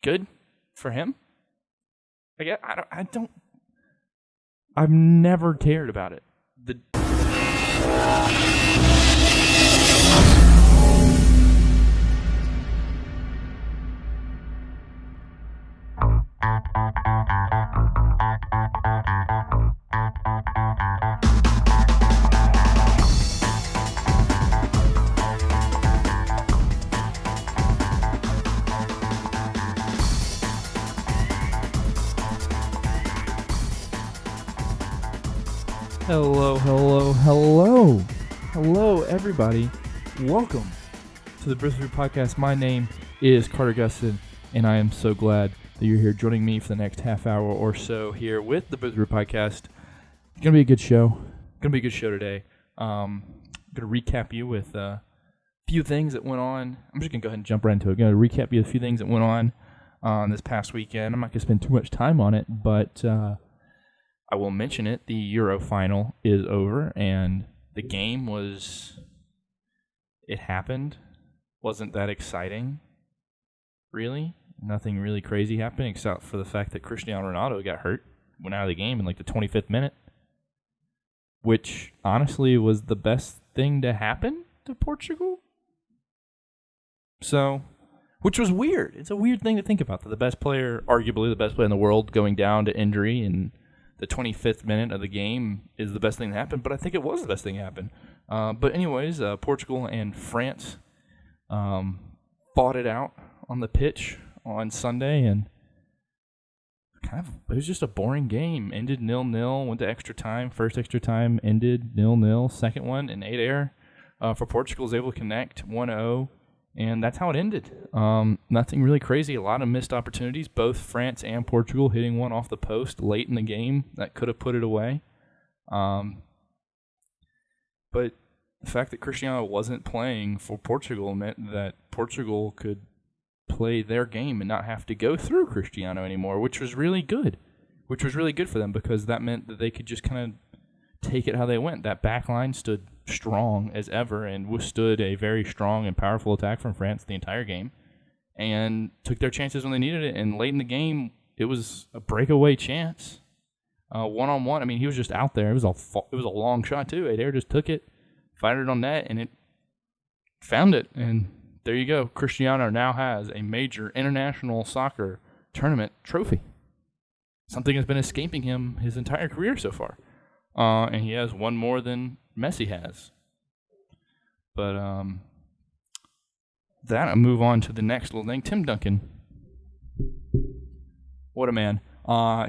good for him. I've never cared about it. Hello, everybody. Welcome to the Bristol Podcast. My name is Carter Gustin, and I am so glad that you're here joining me for the next half hour or so here with the Bristol Podcast. It's going to be a good show. Today. I'm going to recap you with a few things that went on. I'm just going to go ahead and jump right into it. I'm going to recap you a few things that went on this past weekend. I'm not going to spend too much time on it, but I will mention it. The Euro final is over, and the game it happened. Wasn't that exciting, really. Nothing really crazy happened except for the fact that Cristiano Ronaldo got hurt, went out of the game in like the 25th minute, which honestly was the best thing to happen to Portugal. So, which was weird. It's a weird thing to think about, that the best player, arguably the best player in the world, going down to injury in the 25th minute of the game is the best thing that happened, but I think it was the best thing that happened. But anyways, Portugal and France fought it out on the pitch on Sunday, and it was just a boring game. Ended 0-0, went to extra time. First extra time ended 0-0. Second one, an 8-air for Portugal, was able to connect 1-0. And that's how it ended. Nothing really crazy. A lot of missed opportunities. Both France and Portugal hitting one off the post late in the game that could have put it away. But the fact that Cristiano wasn't playing for Portugal meant that Portugal could play their game and not have to go through Cristiano anymore, which was really good. Which was really good for them, because that meant that they could just kind of take it how they went. That back line stood strong as ever and withstood a very strong and powerful attack from France the entire game, and took their chances when they needed it. And late in the game, it was a breakaway chance, one-on-one. I mean, he was just out there. It was a long shot too. Adair just took it, fired it on net, and it found it. And there you go. Cristiano now has a major international soccer tournament trophy. Something has been escaping him his entire career so far. And he has one more than Messi has. But I'll move on to the next little thing. Tim Duncan. What a man.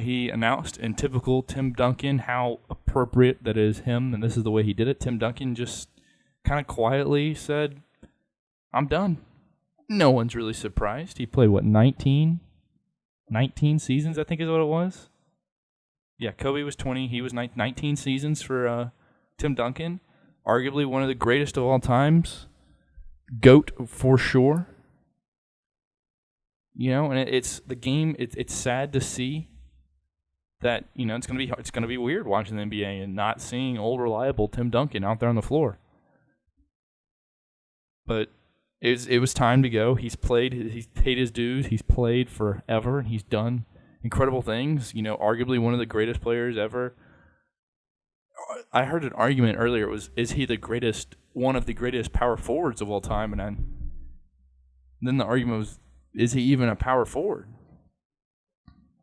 He announced in typical Tim Duncan how appropriate that is him, and this is the way he did it. Tim Duncan just kind of quietly said, I'm done. No one's really surprised. He played, 19 seasons, I think is what it was. Yeah, Kobe was 20. He was 19 seasons for Tim Duncan. Arguably one of the greatest of all times. GOAT for sure. You know, and it's the game. It's sad to see that, you know, it's gonna be weird watching the NBA and not seeing old reliable Tim Duncan out there on the floor. But it was time to go. He's paid his dues. He's played forever, and he's done incredible things. You know, arguably one of the greatest players ever. I heard an argument earlier. Is he one of the greatest power forwards of all time? And then the argument was, is he even a power forward?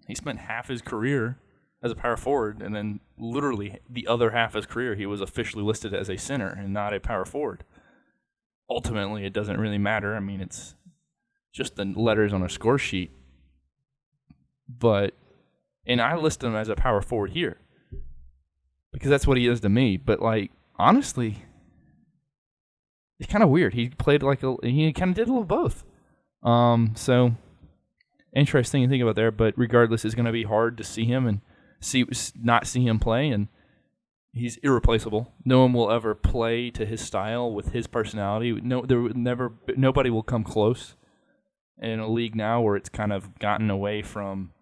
He spent half his career as a power forward, and then literally the other half of his career, he was officially listed as a center and not a power forward. Ultimately, it doesn't really matter. I mean, it's just the letters on a score sheet. And I list him as a power forward here because that's what he is to me. But, like, honestly, it's kind of weird. He played he kind of did a little both. So interesting to think about there. But regardless, it's going to be hard to see him and not see him play. And he's irreplaceable. No one will ever play to his style with his personality. Nobody will come close in a league now where it's kind of gotten away from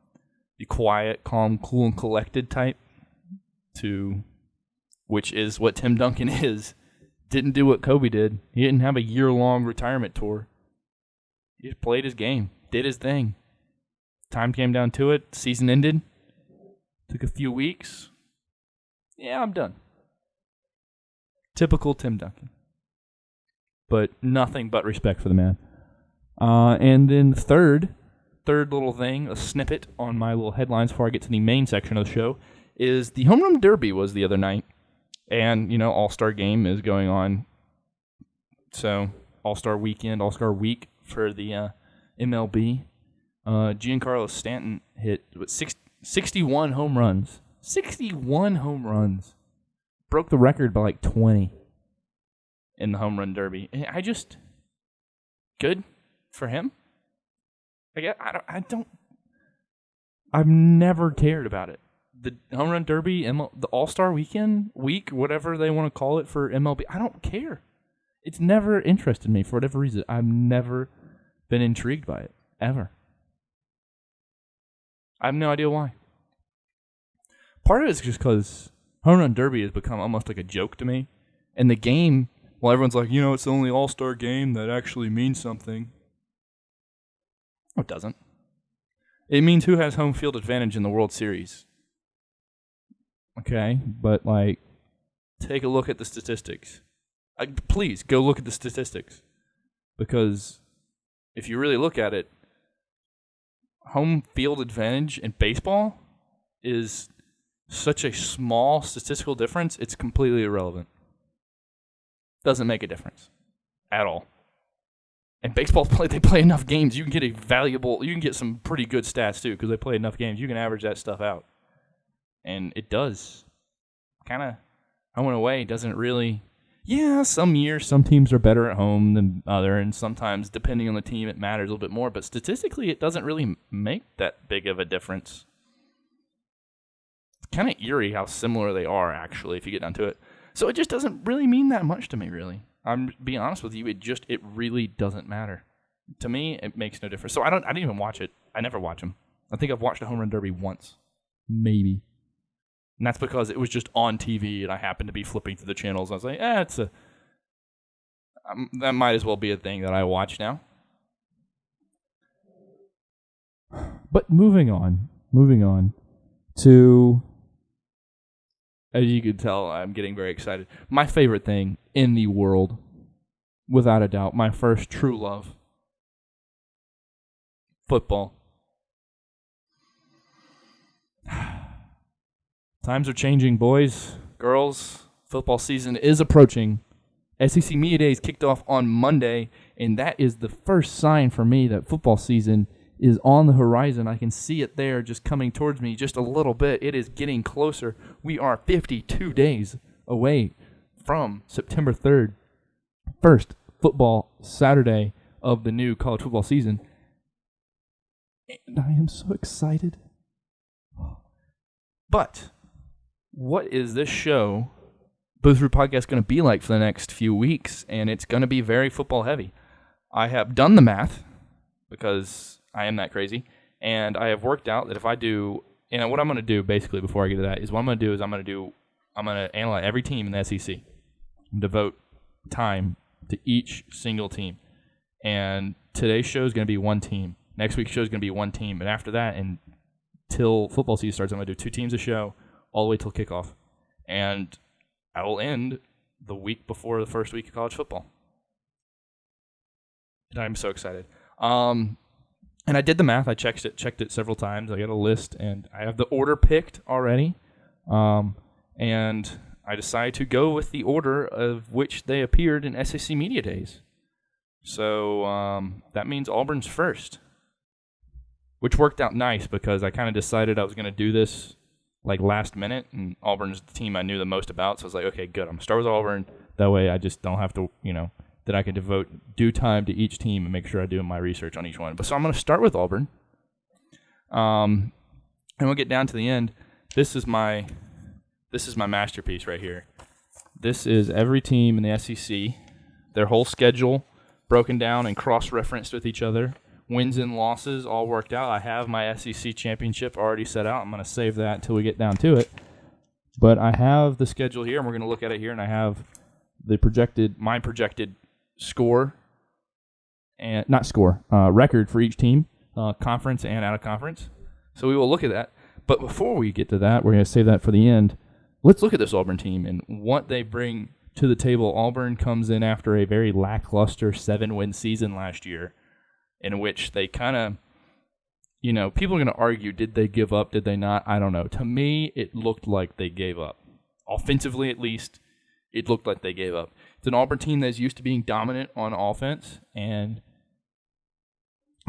the quiet, calm, cool, and collected type to which is what Tim Duncan is. Didn't do what Kobe did. He didn't have a year-long retirement tour. He just played his game, did his thing. time came down to it. Season ended. Took a few weeks. Yeah, I'm done. Typical Tim Duncan. But nothing but respect for the man. And then third little thing, a snippet on my little headlines before I get to the main section of the show, is the Home Run Derby was the other night. And, All-Star Game is going on. So, All-Star Weekend, All-Star Week for the MLB. Giancarlo Stanton hit 61 home runs. 61 home runs. Broke the record by like 20 in the Home Run Derby. Good for him. I've never cared about it. The Home Run Derby, the All-Star week, whatever they want to call it for MLB, I don't care. It's never interested me for whatever reason. I've never been intrigued by it, ever. I have no idea why. Part of it is just because Home Run Derby has become almost like a joke to me. And the game, well, everyone's like, it's the only All-Star game that actually means something. No, it doesn't. It means who has home field advantage in the World Series. Okay, but take a look at the statistics. Please, go look at the statistics. Because if you really look at it, home field advantage in baseball is such a small statistical difference, it's completely irrelevant. Doesn't make a difference at all. And baseball they play enough games, you can get some pretty good stats too, because they play enough games. You can average that stuff out. And it does. Kind of, I went away, doesn't really. Yeah, some years, some teams are better at home than other, and sometimes, depending on the team, it matters a little bit more. But statistically, it doesn't really make that big of a difference. It's kind of eerie how similar they are, actually, if you get down to it. So it just doesn't really mean that much to me, really. I'm being honest with you. It really doesn't matter. To me, it makes no difference. So I didn't even watch it. I never watch them. I think I've watched a Home Run Derby once. Maybe. And that's because it was just on TV, and I happened to be flipping through the channels. I was like, that might as well be a thing that I watch now. But moving on to, as you can tell, I'm getting very excited. My favorite thing in the world, without a doubt, my first true love, football. Times are changing, boys, girls. Football season is approaching. SEC Media Days kicked off on Monday, and that is the first sign for me that football season is on the horizon. I can see it there just coming towards me just a little bit. It is getting closer. We are 52 days away from September 3rd, first football Saturday of the new college football season. And I am so excited. But what is this show, Booth Root Podcast, going to be like for the next few weeks? And it's going to be very football heavy. I have done the math because I am that crazy, and I have worked out that if I do, what I'm going to do basically before I get to that is I'm going to analyze every team in the SEC and devote time to each single team. And today's show is going to be one team. Next week's show is going to be one team. And after that, until football season starts, I'm going to do two teams a show all the way till kickoff. And I will end the week before the first week of college football. And I'm so excited. And I did the math. I checked it several times. I got a list, and I have the order picked already. And I decided to go with the order of which they appeared in SEC Media Days. So that means Auburn's first, which worked out nice because I kind of decided I was going to do this last minute, and Auburn's the team I knew the most about. So I was like, okay, good. I'm going to start with Auburn. That way I just don't have to, that I can devote due time to each team and make sure I do my research on each one. But so I'm going to start with Auburn. And we'll get down to the end. This is my masterpiece right here. This is every team in the SEC, their whole schedule broken down and cross-referenced with each other. Wins and losses all worked out. I have my SEC championship already set out. I'm going to save that until we get down to it. But I have the schedule here, and we're going to look at it here, and I have my projected score, and record for each team. conference and out of conference. So we will look at that. But before we get to that, we're going to save that for the end. Let's look at this Auburn team and what they bring to the table. Auburn comes in after a very lackluster 7-win season last year, in which they kind of, people are going to argue, did they give up, did they not? I don't know. To me, it looked like they gave up. Offensively, at least, it looked like they gave up. It's an Auburn team that's used to being dominant on offense, and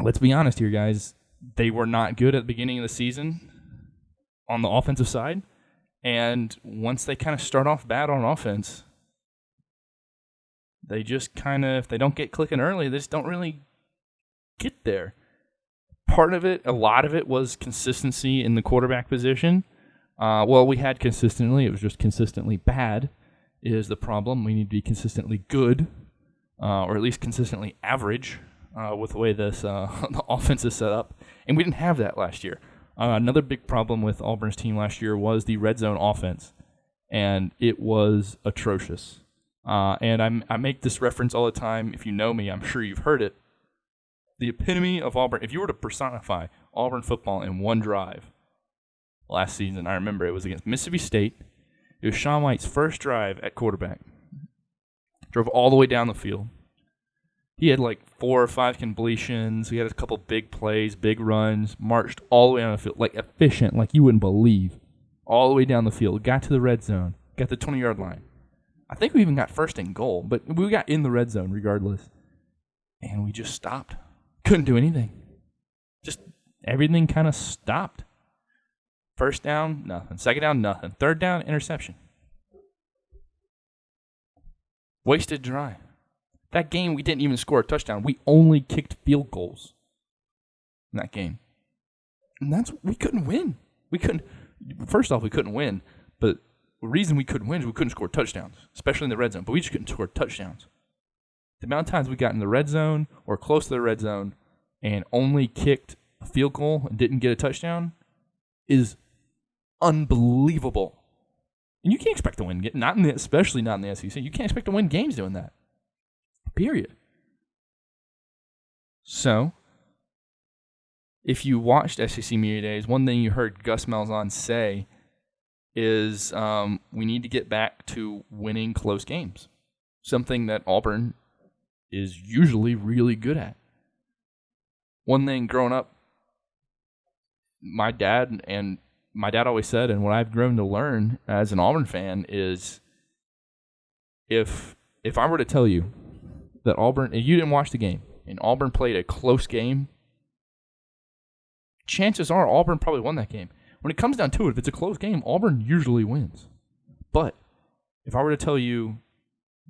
let's be honest here, guys. They were not good at the beginning of the season on the offensive side, and once they kind of start off bad on offense, they just kind of, if they don't get clicking early, they just don't really get there. Part of it, a lot of it was consistency in the quarterback position. We had consistently, it was just consistently bad is the problem. We need to be consistently good, or at least consistently average with the way this the offense is set up. And we didn't have that last year. Another big problem with Auburn's team last year was the red zone offense, and it was atrocious. And I make this reference all the time. If you know me, I'm sure you've heard it. The epitome of Auburn, if you were to personify Auburn football in one drive last season, I remember it was against Mississippi State. It was Sean White's first drive at quarterback. Drove all the way down the field. He had like 4 or 5 completions. He had a couple big plays, big runs, marched all the way down the field, like efficient, like you wouldn't believe. All the way down the field, got to the red zone, got the 20-yard line. I think we even got first and goal, but we got in the red zone regardless. And we just stopped. Couldn't do anything. Just everything kind of stopped. First down, nothing. Second down, nothing. Third down, interception. Wasted drive. That game, we didn't even score a touchdown. We only kicked field goals in that game. And we couldn't win. First off, we couldn't win. But the reason we couldn't win is we couldn't score touchdowns, especially in the red zone. But we just couldn't score touchdowns. The amount of times we got in the red zone or close to the red zone and only kicked a field goal and didn't get a touchdown is unbelievable. And you can't expect to win, especially not in the SEC. You can't expect to win games doing that. Period. So, if you watched SEC Media Days, one thing you heard Gus Malzahn say is we need to get back to winning close games. Something that Auburn is usually really good at. One thing growing up, my dad always said, and what I've grown to learn as an Auburn fan is if I were to tell you that Auburn, and you didn't watch the game, and Auburn played a close game, chances are Auburn probably won that game. When it comes down to it, if it's a close game, Auburn usually wins. But if I were to tell you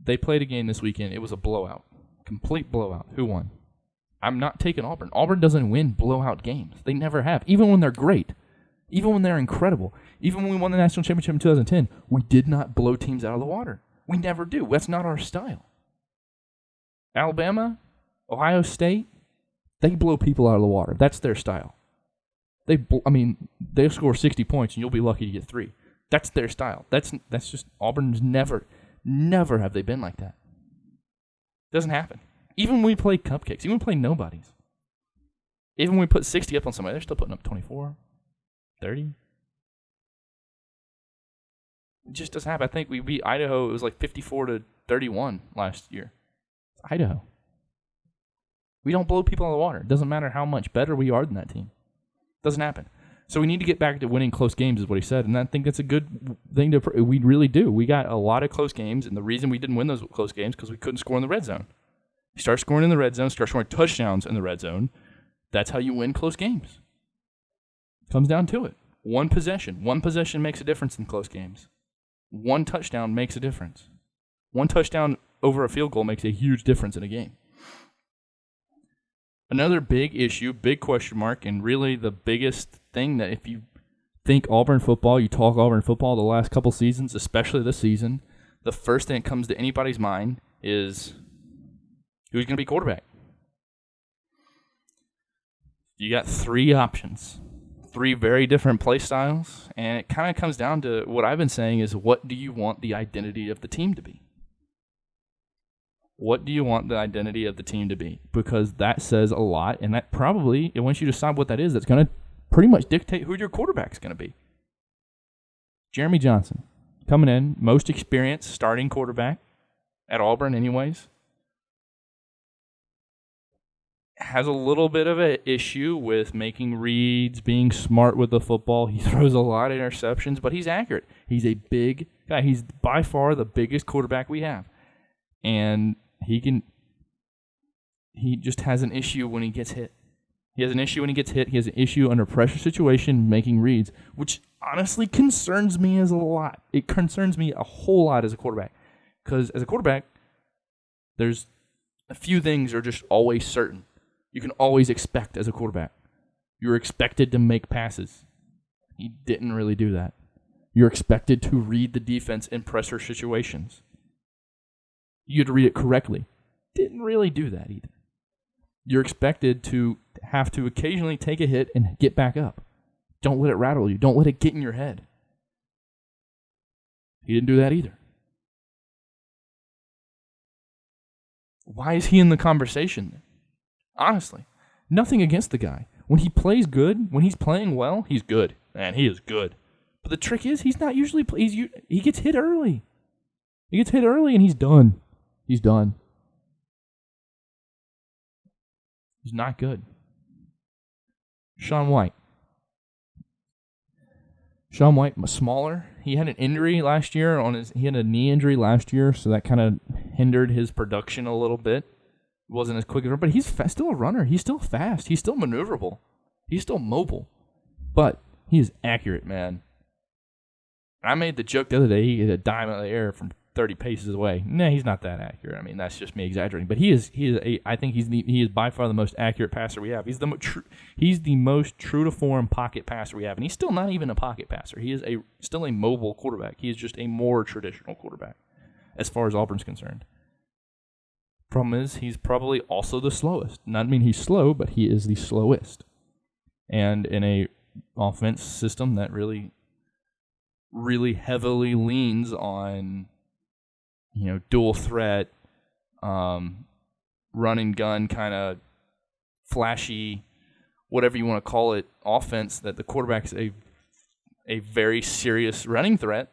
they played a game this weekend, it was a blowout. Complete blowout. Who won? I'm not taking Auburn. Auburn doesn't win blowout games. They never have. Even when they're great. Even when they're incredible. Even when we won the national championship in 2010, we did not blow teams out of the water. We never do. That's not our style. Alabama, Ohio State, they blow people out of the water. That's their style. They'll score 60 points and you'll be lucky to get 3. That's their style. That's just Auburn's never have they been like that. Doesn't happen. Even when we play cupcakes, even when we play nobodies. Even when we put 60 up on somebody, they're still putting up 24, 30. It just doesn't happen. I think we beat Idaho, it was like 54-31 last year. It's Idaho. We don't blow people out of the water. It doesn't matter how much better we are than that team. It doesn't happen. So we need to get back to winning close games is what he said, and I think that's a good thing we really do. We got a lot of close games, and the reason we didn't win those close games because we couldn't score in the red zone. You start scoring in the red zone, start scoring touchdowns in the red zone, that's how you win close games. Comes down to it. One possession makes a difference in close games. One touchdown makes a difference. One touchdown over a field goal makes a huge difference in a game. Another big issue, big question mark, and really the biggest thing that if you think Auburn football, you talk Auburn football the last couple seasons, especially this season, the first thing that comes to anybody's mind is who's going to be quarterback. You got 3 options, 3 very different play styles, and it kind of comes down to what I've been saying is what do you want the identity of the team to be? What do you want the identity of the team to be? Because that says a lot, and that probably, once you decide what that is, that's going to pretty much dictate who your quarterback's going to be. Jeremy Johnson, coming in, most experienced starting quarterback at Auburn anyways, has a little bit of an issue with making reads, being smart with the football. He throws a lot of interceptions, but he's accurate. He's a big guy. He's by far the biggest quarterback we have. And he just has an issue when he gets hit. He has an issue when he gets hit. He has an issue under pressure situation making reads, which honestly concerns me as a lot. It concerns me a whole lot as a quarterback. Because as a quarterback, there's a few things are just always certain. You can always expect as a quarterback. You're expected to make passes. He didn't really do that. You're expected to read the defense in pressure situations. You had to read it correctly. Didn't really do that either. You're expected to have to occasionally take a hit and get back up. Don't let it rattle you. Don't let it get in your head. He didn't do that either. Why is he in the conversation? Honestly, nothing against the guy. When he plays good, when he's playing well, he's good. Man, he is good. But the trick is, he's not usually. He gets hit early. He gets hit early and he's done. He's done. He's not good. Sean White. Sean White was smaller. He had an injury last year he had a knee injury last year, so that kind of hindered his production a little bit. He wasn't as quick as but he's still a runner. He's still fast. He's still maneuverable. He's still mobile. But he is accurate, man. I made the joke the other day, he hit a dime out of the air from 30 paces away. Nah, he's not that accurate. I mean, that's just me exaggerating. But he is by far the most accurate passer we have. He's the most true to form pocket passer we have, and he's still not even a pocket passer. He is still a mobile quarterback. He is just a more traditional quarterback as far as Auburn's concerned. Problem is, he's probably also the slowest. Not mean he's slow, but he is the slowest. And in a offense system that really, really heavily leans on, dual threat, run and gun kind of flashy, whatever you want to call it, offense, that the quarterback's a very serious running threat,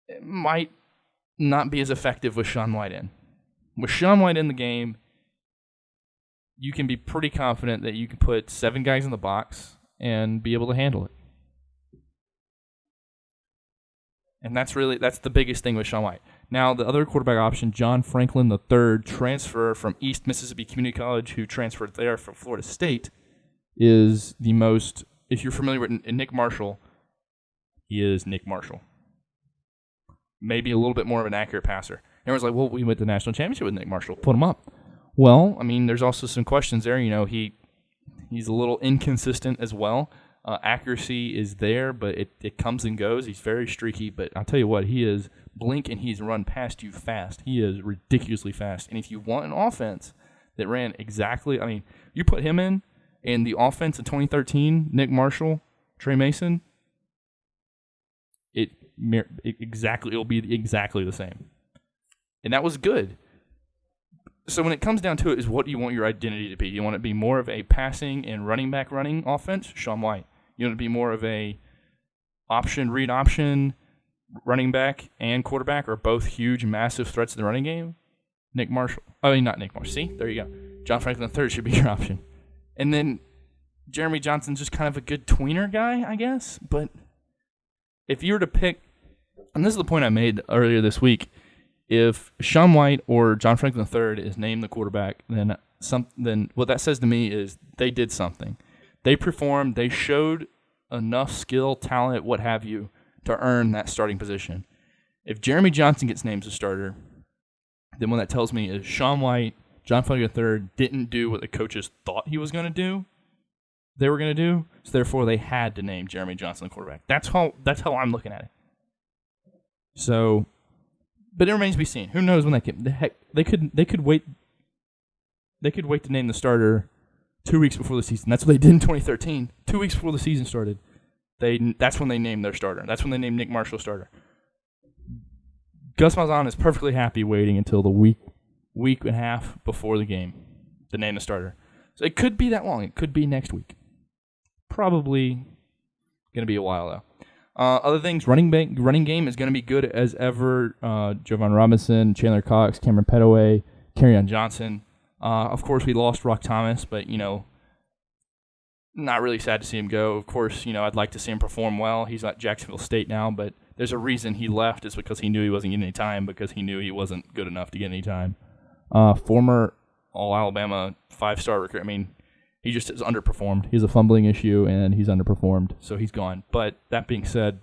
it might not be as effective with Sean White in. With Sean White in the game, you can be pretty confident that you can put 7 guys in the box and be able to handle it. And that's the biggest thing with Sean White. Now, the other quarterback option, John Franklin III, transfer from East Mississippi Community College, who transferred there from Florida State, is the most, if you're familiar with Nick Marshall, he is Nick Marshall. Maybe a little bit more of an accurate passer. Everyone's like, well, we went to the national championship with Nick Marshall. Put him up. Well, I mean, there's also some questions there. He's a little inconsistent as well. Accuracy is there, but it comes and goes. He's very streaky, but I'll tell you what, he is blink and he's run past you fast. He is ridiculously fast. And if you want an offense that ran exactly, you put him in the offense in 2013, Nick Marshall, Trey Mason, it'll be exactly the same. And that was good. So when it comes down to it, is what do you want your identity to be? You want it to be more of a passing and running back running offense? Sean White. You want it to be more of a read option, running back and quarterback are both huge, massive threats in the running game? Nick Marshall. Not Nick Marshall. See? There you go. John Franklin III should be your option. And then Jeremy Johnson's just kind of a good tweener guy, I guess. But if you were to pick, and this is the point I made earlier this week, if Sean White or John Franklin III is named the quarterback, then what that says to me is they did something. They performed. They showed enough skill, talent, what have you, to earn that starting position. If Jeremy Johnson gets named as a starter, then what that tells me is Sean White, John Franklin III didn't do what the coaches thought he was going to do. They were going to do, so therefore they had to name Jeremy Johnson the quarterback. That's how I'm looking at it. So. But it remains to be seen. Who knows when that came? They could wait. They could wait to name the starter 2 weeks before the season. That's what they did in 2013. 2 weeks before the season started, that's when they named their starter. That's when they named Nick Marshall starter. Gus Malzahn is perfectly happy waiting until the week and a half before the game to name the starter. So it could be that long. It could be next week. Probably going to be a while, though. Other things, running game is going to be good as ever. Jovan Robinson, Chandler Cox, Cameron Petaway, Kerryon Johnson. Of course, we lost Rock Thomas, but, not really sad to see him go. Of course, I'd like to see him perform well. He's at Jacksonville State now, but there's a reason he left. It's because he knew he wasn't getting any time, because he knew he wasn't good enough to get any time. Former All-Alabama 5-star recruit. I mean, he just has underperformed. He has a fumbling issue, and he's underperformed, so he's gone. But that being said,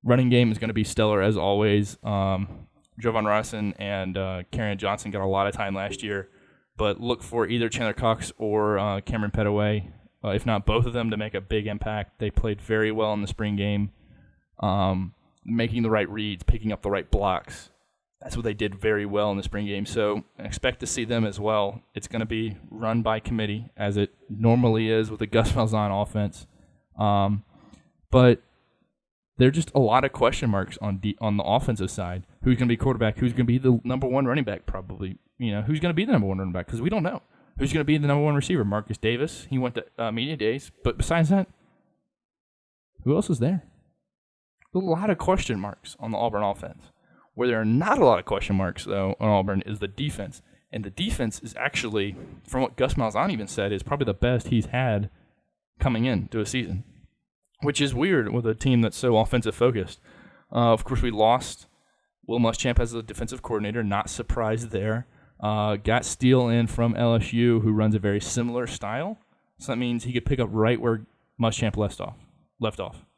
running game is going to be stellar as always. Jovan Robinson and Kerryon Johnson got a lot of time last year, but look for either Chandler Cox or Cameron Petaway, if not both of them, to make a big impact. They played very well in the spring game, making the right reads, picking up the right blocks. That's what they did very well in the spring game. So expect to see them as well. It's going to be run by committee, as it normally is with the Gus Malzahn offense. But there are just a lot of question marks on the offensive side. Who's going to be quarterback? Who's going to be the number one running back? Probably. Who's going to be the number one running back? Because we don't know. Who's going to be the number one receiver? Marcus Davis. He went to media days. But besides that, who else is there? A lot of question marks on the Auburn offense. Where there are not a lot of question marks, though, on Auburn is the defense. And the defense is actually, from what Gus Malzahn even said, is probably the best he's had coming into a season, which is weird with a team that's so offensive-focused. Of course, we lost Will Muschamp as the defensive coordinator. Not surprised there. Got Steele in from LSU, who runs a very similar style. So that means he could pick up right where Muschamp left off.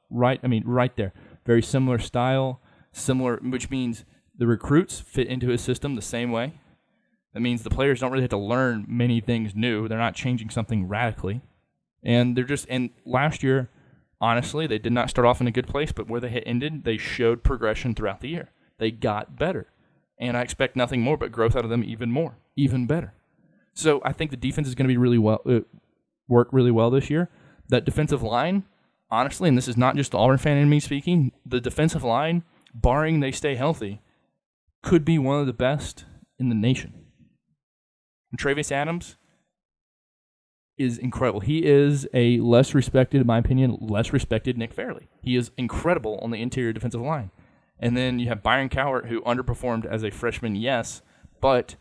Right there. Very similar style. Which means the recruits fit into his system the same way. That means the players don't really have to learn many things new. They're not changing something radically. And last year, honestly, they did not start off in a good place, but where they had ended, they showed progression throughout the year. They got better. And I expect nothing more but growth out of them even better. So I think the defense is going to be work really well this year. That defensive line, honestly, and this is not just the Auburn fan in me speaking, the defensive line, barring they stay healthy, could be one of the best in the nation. And Travis Adams is incredible. He is a less respected Nick Fairley. He is incredible on the interior defensive line. And then you have Byron Cowart, who underperformed as a freshman, yes, but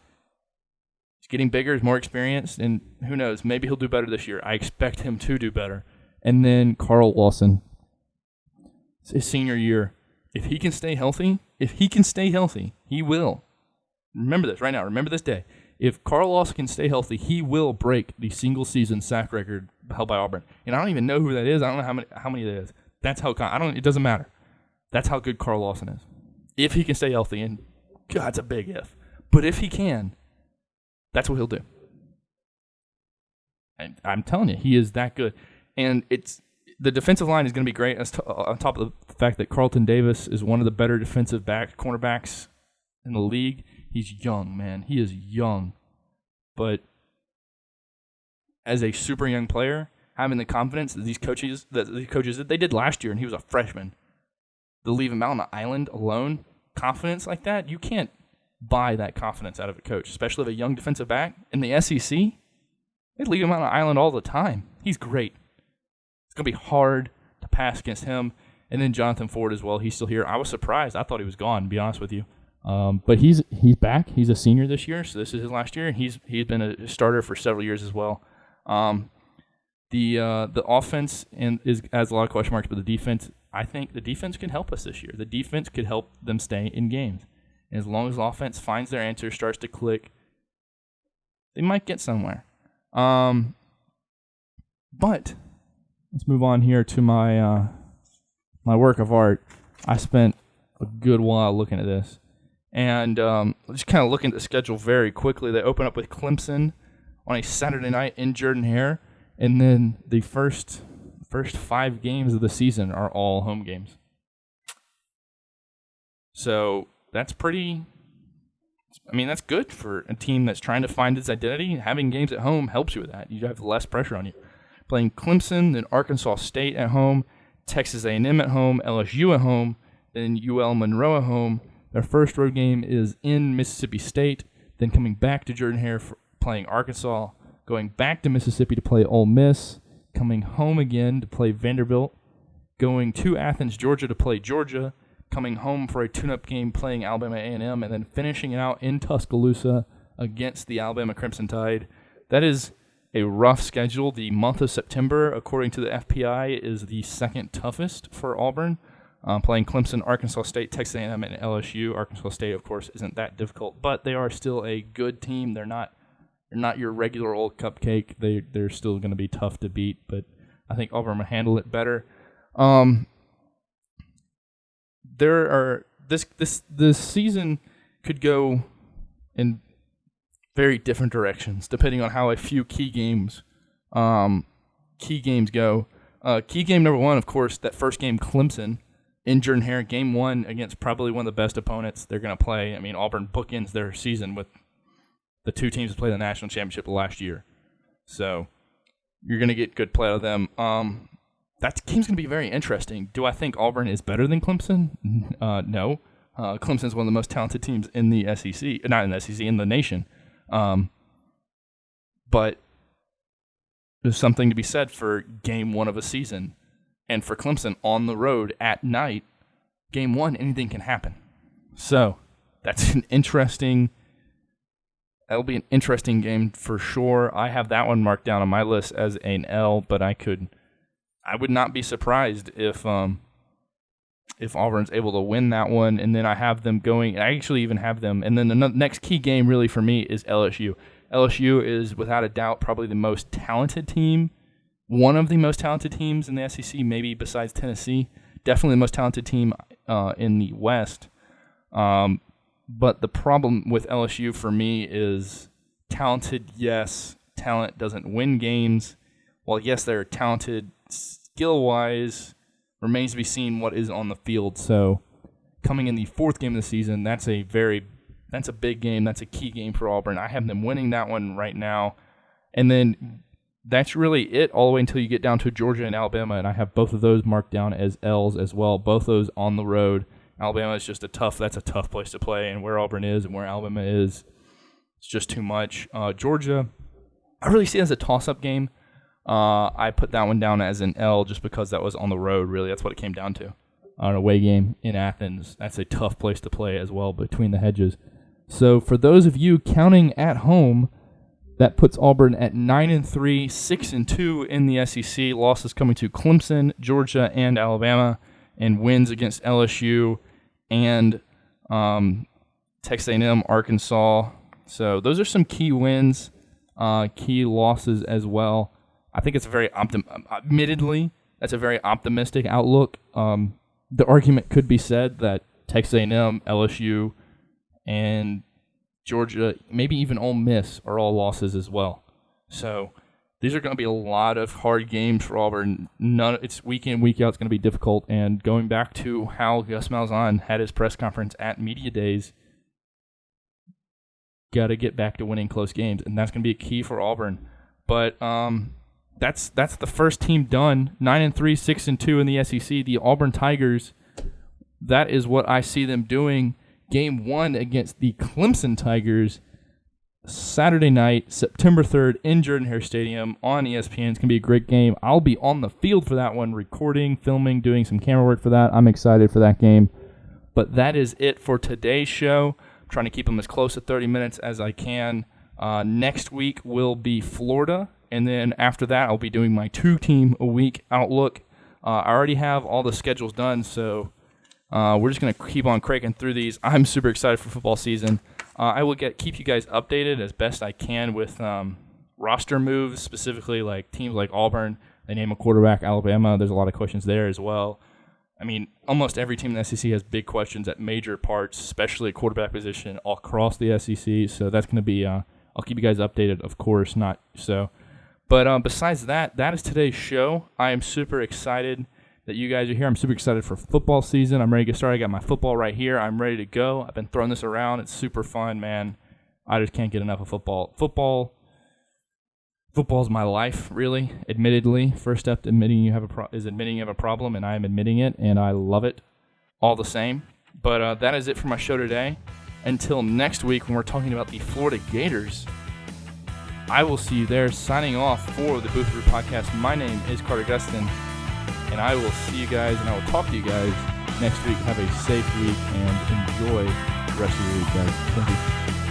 he's getting bigger, he's more experienced, and who knows, maybe he'll do better this year. I expect him to do better. And then Carl Lawson, it's his senior year. If he can stay healthy, he will. Remember this right now. Remember this day. If Carl Lawson can stay healthy, he will break the single-season sack record held by Auburn. And I don't even know who that is. I don't know how many that is. That's how. It doesn't matter. That's how good Carl Lawson is. If he can stay healthy, and God, it's a big if. But if he can, that's what he'll do. And I'm telling you, he is that good. And the defensive line is going to be great, on top of the fact that Carlton Davis is one of the better defensive cornerbacks in the league. He's young, man. He is young. But as a super young player, having the confidence that these coaches they did last year, and he was a freshman, to leave him out on the island alone, confidence like that, you can't buy that confidence out of a coach, especially of a young defensive back. In the SEC, they leave him out on the island all the time. He's great. It's going to be hard to pass against him. And then Jonathan Ford as well. He's still here. I was surprised. I thought he was gone, to be honest with you. But he's back. He's a senior this year, so this is his last year. And he's been a starter for several years as well. The offense has a lot of question marks, but the defense, I think the defense can help us this year. The defense could help them stay in games. And as long as the offense finds their answer, starts to click, they might get somewhere. But let's move on here to my work of art. I spent a good while looking at this. And just kind of looking at the schedule very quickly. They open up with Clemson on a Saturday night in Jordan-Hare. And then the first 5 games of the season are all home games. So that's that's good for a team that's trying to find its identity. Having games at home helps you with that. You have less pressure on you. Playing Clemson, then Arkansas State at home, Texas A&M at home, LSU at home, then UL Monroe at home, Their first road game is in Mississippi State, then coming back to Jordan-Hare for playing Arkansas, going back to Mississippi to play Ole Miss, coming home again to play Vanderbilt, going to Athens, Georgia to play Georgia, coming home for a tune-up game playing Alabama A&M, and then finishing it out in Tuscaloosa against the Alabama Crimson Tide. That is a rough schedule. The month of September, according to the FPI, is the second toughest for Auburn, playing Clemson, Arkansas State, Texas A&M, and LSU. Arkansas State, of course, isn't that difficult, but they are still a good team. They're not your regular old cupcake. They're still going to be tough to beat, but I think Auburn will handle it better. This season could go in very different directions depending on how a few key games go. Key game number one, of course, that first game, Clemson in Jordan-Hare, game one against probably one of the best opponents they're going to play. I mean, Auburn bookends their season with the two teams that played the national championship last year, so you're going to get good play out of them. That game's going to be very interesting. Do I think Auburn is better than Clemson? No. Clemson's one of the most talented teams in the SEC. Not in the SEC, in the nation. But there's something to be said for game one of a season. And for Clemson on the road at night, game one, anything can happen. So that'll be an interesting game for sure. I have that one marked down on my list as an L, but I would not be surprised if Auburn's able to win that one, and then I have them going. I actually even have them, and then the next key game really for me is LSU. LSU is without a doubt probably the most talented team, one of the most talented teams in the SEC, maybe besides Tennessee. Definitely the most talented team in the West. But the problem with LSU for me is talented, yes. Talent doesn't win games. Well, yes, they're talented skill-wise. Remains to be seen what is on the field. So coming in the fourth game of the season, that's a big game. That's a key game for Auburn. I have them winning that one right now. And then that's really it all the way until you get down to Georgia and Alabama, and I have both of those marked down as L's as well. Both those on the road. Alabama is just that's a tough place to play, and where Auburn is and where Alabama is, it's just too much. Georgia, I really see it as a toss-up game. I put that one down as an L just because that was on the road, really. That's what it came down to. An away game in Athens. That's a tough place to play as well, between the hedges. So for those of you counting at home, that puts Auburn at 9-3, 6-2 in the SEC. Losses coming to Clemson, Georgia, and Alabama, and wins against LSU and Texas A&M, Arkansas. So those are some key wins, key losses as well. I think it's a very admittedly, that's a very optimistic outlook. The argument could be said that Texas A&M, LSU, and Georgia, maybe even Ole Miss, are all losses as well. So these are going to be a lot of hard games for Auburn. It's week in, week out. It's going to be difficult. And going back to how Gus Malzahn had his press conference at Media Days, got to get back to winning close games, and that's going to be a key for Auburn. But that's the first team done, 9-3, 6-2 in the SEC. The Auburn Tigers, that is what I see them doing. Game 1 against the Clemson Tigers, Saturday night, September 3rd, in Jordan-Hare Stadium on ESPN. It's going to be a great game. I'll be on the field for that one, recording, filming, doing some camera work for that. I'm excited for that game. But that is it for today's show. I'm trying to keep them as close to 30 minutes as I can. Next week will be Florida, and then after that I'll be doing my 2-team-a-week outlook. I already have all the schedules done, so we're just going to keep on cranking through these. I'm super excited for football season. I will keep you guys updated as best I can with roster moves, specifically like teams like Auburn. They name a quarterback. Alabama, there's a lot of questions there as well. I mean, almost every team in the SEC has big questions at major parts, especially at quarterback position all across the SEC. So that's going to be, I'll keep you guys updated, of course, not so. But besides that, that is today's show. I am super excited that you guys are here. I'm super excited for football season. I'm ready to get started. I got my football right here. I'm ready to go. I've been throwing this around. It's super fun, man. I just can't get enough of football. Football's my life, really, admittedly. First step to admitting you have a problem, and I am admitting it, and I love it all the same. But that is it for my show today. Until next week when we're talking about the Florida Gators, I will see you there. Signing off for the Booth Group Podcast, my name is Carter Gustin, and I will see you guys and I will talk to you guys next week. Have a safe week and enjoy the rest of your week, guys. Thank you.